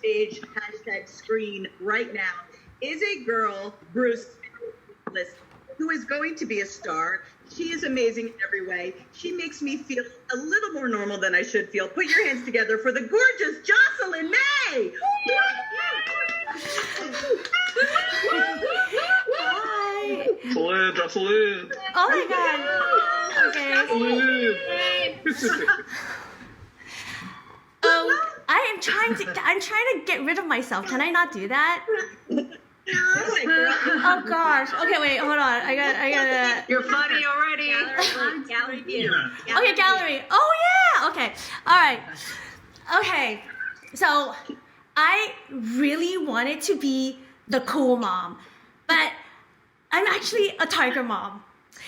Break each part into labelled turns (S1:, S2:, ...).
S1: stage #screen right now is a girl, Bruce, who is going to be a star. She is amazing in every way. She makes me feel a little more normal than I should feel. Put your hands together for the gorgeous Jocelyn May.
S2: Hi.
S3: Jocelyn.
S2: Oh my God. Okay. I'm trying to get rid of myself. Can I not do that? Oh gosh. Okay, wait, hold on. I gotta.
S4: You're funny already.
S1: Gallery view.
S2: Okay, gallery. Oh yeah. Okay. All right. Okay. So I really wanted to be the cool mom, but I'm actually a tiger mom.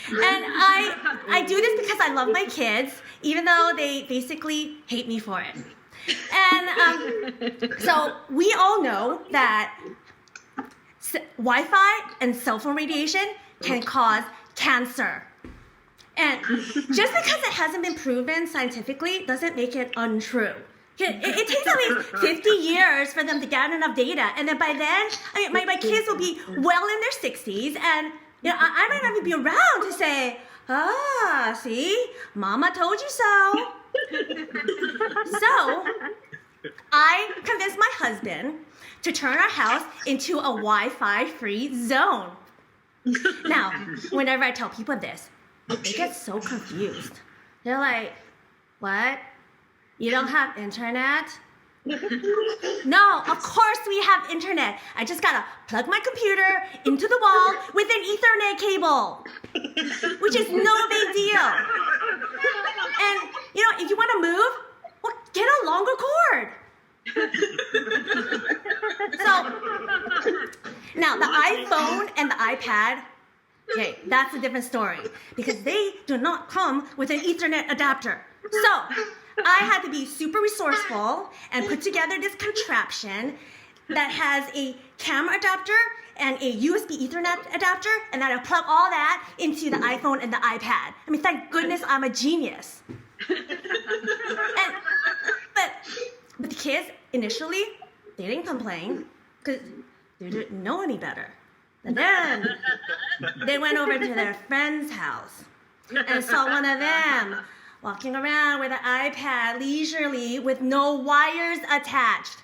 S2: And I do this because I love my kids, even though they basically hate me for it. And so we all know that Wi-Fi and cell phone radiation can cause cancer. And just because it hasn't been proven scientifically doesn't make it untrue. It takes at least 50 years for them to gather enough data. And then by then, my kids will be well in their 60s. And I might not even be around to say, see, Mama told you so. So I convinced my husband to turn our house into a Wi-Fi free zone. Now, whenever I tell people this, they get so confused. They're like, what? You don't have internet? No, of course we have internet. I just gotta plug my computer into the wall with an Ethernet cable, which is no big deal. And, if you wanna move, well, get a longer cord. So, now the iPhone and the iPad, okay, that's a different story because they do not come with an Ethernet adapter. So, I had to be super resourceful and put together this contraption that has a camera adapter and a USB Ethernet adapter, and then I plug all that into the iPhone and the iPad. I mean, thank goodness I'm a genius. But the kids, initially, they didn't complain because they didn't know any better. And then they went over to their friend's house and saw one of them walking around with an iPad leisurely with no wires attached.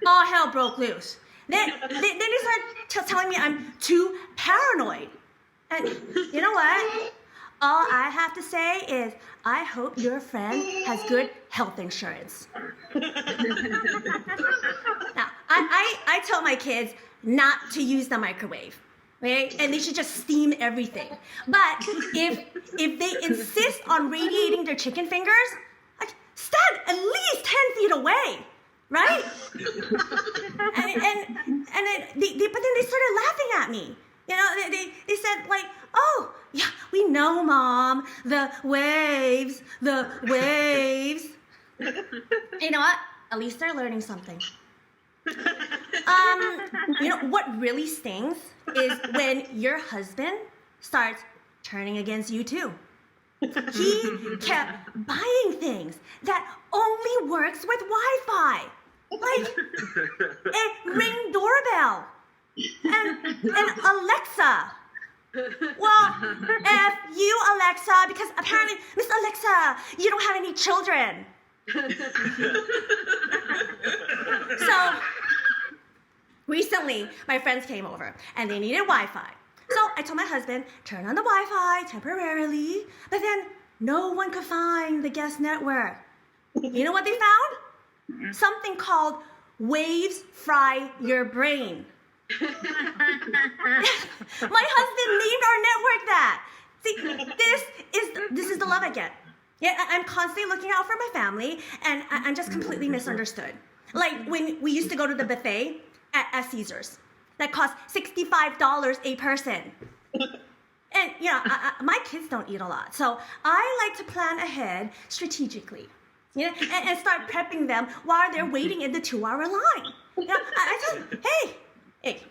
S2: All hell broke loose. Then they started telling me I'm too paranoid. And you know what? All I have to say is, I hope your friend has good health insurance. Now, I tell my kids not to use the microwave. Okay? And they should just steam everything. But if they insist on radiating their chicken fingers, like, stand at least 10 feet away, right? and then they started laughing at me. They said like, oh, yeah, we know, Mom, the waves. You know what? At least they're learning something. What really stings is when your husband starts turning against you too. He kept buying things that only works with Wi-Fi, like a Ring doorbell and Alexa. Well, F you, Alexa, because apparently, Miss Alexa, you don't have any children. So, recently, my friends came over and they needed Wi-Fi. So I told my husband, turn on the Wi-Fi temporarily, but then no one could find the guest network. You know what they found? Something called waves fry your brain. My husband named our network that. See, this is the love I get. Yeah, I'm constantly looking out for my family, and I'm just completely misunderstood. Like when we used to go to the buffet at Caesars, that cost $65 a person. And my kids don't eat a lot, so I like to plan ahead strategically. And start prepping them while they're waiting in the 2-hour line. I tell them, hey,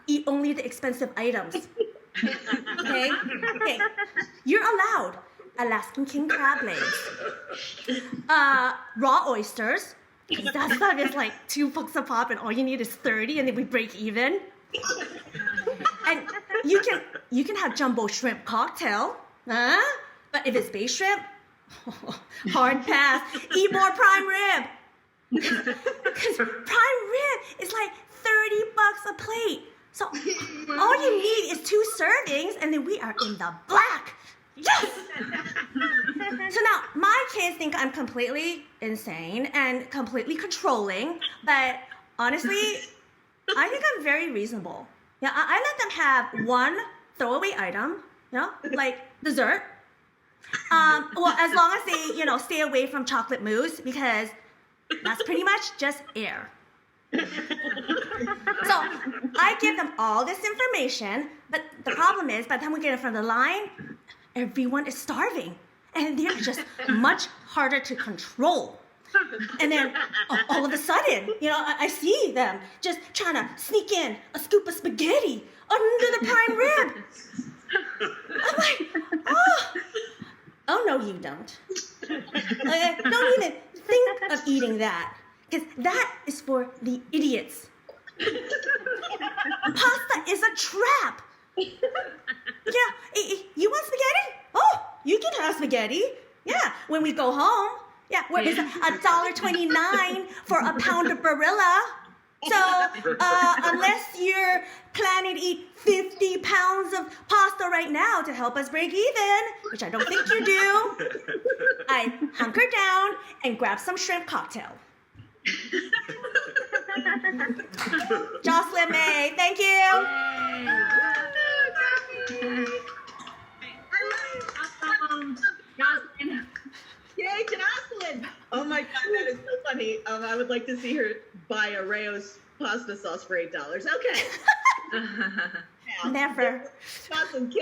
S2: eat only the expensive items. Okay? Hey, you're allowed Alaskan king crab legs, raw oysters, Because that stuff is like $2 a pop, and all you need is 30, and then we break even. And you can have jumbo shrimp cocktail, huh? But if it's bay shrimp, hard pass. Eat more prime rib. Because prime rib is like $30 a plate. So all you need is 2 servings, and then we are in the black. Yes! So now, my kids think I'm completely insane and completely controlling, but honestly, I think I'm very reasonable. Yeah, I let them have one throwaway item, like dessert. Well, as long as they, stay away from chocolate mousse, because that's pretty much just air. So I give them all this information, but the problem is, by the time we get in front of the line, everyone is starving, and they're just much harder to control. And then all of a sudden, I see them just trying to sneak in a scoop of spaghetti under the prime rib. I'm like, oh no, you don't. Don't even think of eating that, because that is for the idiots. Pasta is a trap. Yeah, you want spaghetti? Oh, you can have spaghetti. Yeah, when we go home. Yeah, where it's $1.29 for a pound of Barilla. So unless you're planning to eat 50 pounds of pasta right now to help us break even, which I don't think you do, I hunker down and grab some shrimp cocktail. Jocelyn May, thank you.
S1: Jocelyn. Yay, Jocelyn! Oh my God, that is so funny. I would like to see her buy a Rayo's pasta sauce for $8. Okay.
S2: Never.
S1: Jocelyn killing it.